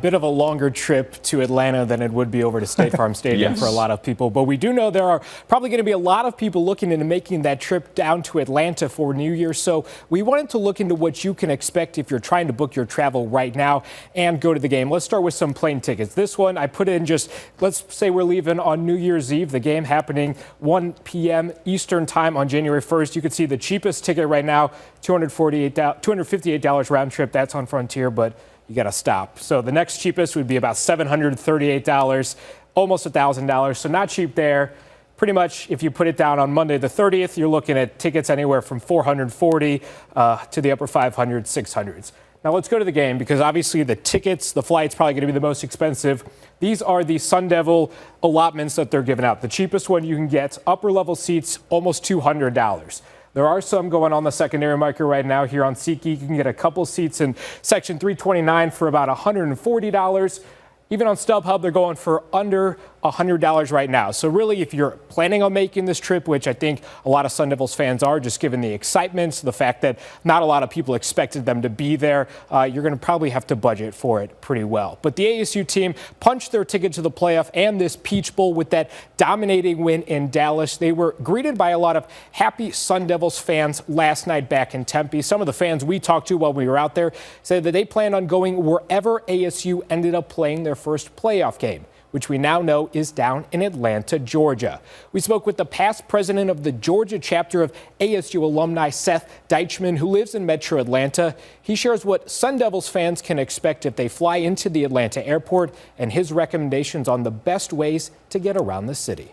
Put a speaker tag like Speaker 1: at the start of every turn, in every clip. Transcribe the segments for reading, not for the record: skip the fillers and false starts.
Speaker 1: Bit of a longer trip to Atlanta than it would be over to State Farm Stadium
Speaker 2: Yes.
Speaker 1: for a lot of people. But we do know there are probably going to be a lot of people looking into making that trip down to Atlanta for New Year's. So we wanted to look into what you can expect if you're trying to book your travel right now and go to the game. Let's start with some plane tickets. This one I put in just, let's say we're leaving on New Year's Eve, the game happening 1 p.m. Eastern time on January 1st. You can see the cheapest ticket right now, $258 round trip. That's on Frontier, but you got to stop. So the next cheapest would be about $738, almost $1,000. So not cheap there. Pretty much, if you put it down on Monday the 30th, you're looking at tickets anywhere from $440 to the upper 500s, 600s. Now let's go to the game because obviously the tickets, the flight's probably going to be the most expensive. These are the Sun Devil allotments that they're giving out. The cheapest one you can get, upper level seats, almost $200. There are some going on the secondary market right now here on SeatGeek. You can get a couple seats in section 329 for about $140. Even on StubHub, they're going for under $100 right now. So really, if you're planning on making this trip, which I think a lot of Sun Devils fans are, just given the excitement, the fact that not a lot of people expected them to be there, you're going to probably have to budget for it pretty well. But the ASU team punched their ticket to the playoff and this Peach Bowl with that dominating win in Dallas. They were greeted by a lot of happy Sun Devils fans last night back in Tempe. Some of the fans we talked to while we were out there said that they planned on going wherever ASU ended up playing their first playoff game, which we now know is down in Atlanta, Georgia. We spoke with the past president of the Georgia chapter of ASU alumni, Seth Deichmann, who lives in Metro Atlanta. He shares what Sun Devils fans can expect if they fly into the Atlanta airport and his recommendations on the best ways to get around the city.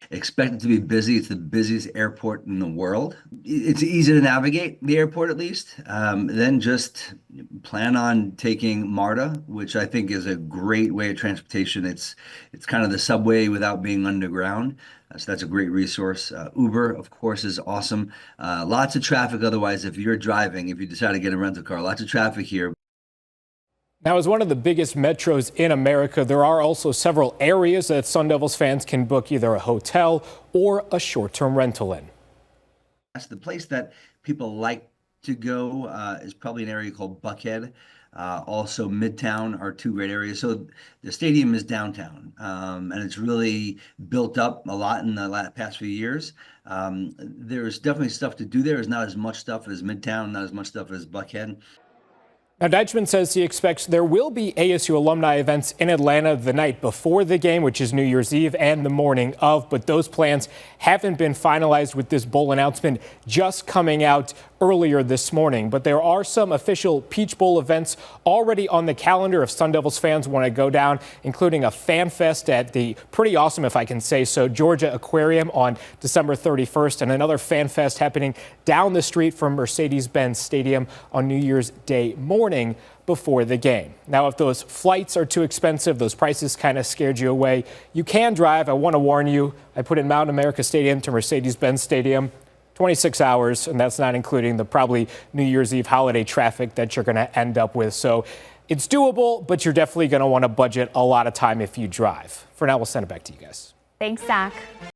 Speaker 3: Expect it to be busy. It's the busiest airport in the world. It's easy to navigate, the airport at least. Then just plan on taking MARTA, which I think is a great way of transportation. It's kind of the subway without being underground. So that's a great resource. Uber, of course, is awesome. Lots of traffic otherwise if you're driving, if you decide to get a rental car. Lots of traffic here.
Speaker 1: Now, as one of the biggest metros in America, there are also several areas that Sun Devils fans can book either a hotel or a short-term rental in.
Speaker 3: That's the place that people like to go is probably an area called Buckhead. Also Midtown are two great areas. So the stadium is downtown, and it's really built up a lot in the past few years. There's definitely stuff to do there. There's not as much stuff as Midtown, not as much stuff as Buckhead.
Speaker 1: Now, Deichmann says he expects there will be ASU alumni events in Atlanta the night before the game, which is New Year's Eve, and the morning of, but those plans haven't been finalized with this bowl announcement just coming out earlier this morning. But there are some official Peach Bowl events already on the calendar if Sun Devils fans want to go down, including a fan fest at the pretty awesome, if I can say so, Georgia Aquarium on December 31st, and another fan fest happening down the street from Mercedes-Benz Stadium on New Year's Day morning before the game. Now, if those flights are too expensive, those prices kind of scared you away, you can drive. I want to warn you, I put in Mountain America Stadium to Mercedes-Benz Stadium, 26 hours, and that's not including the probably New Year's Eve holiday traffic that you're going to end up with. So it's doable, but you're definitely going to want to budget a lot of time if you drive. For now, we'll send it back to you guys.
Speaker 4: Thanks, Zach.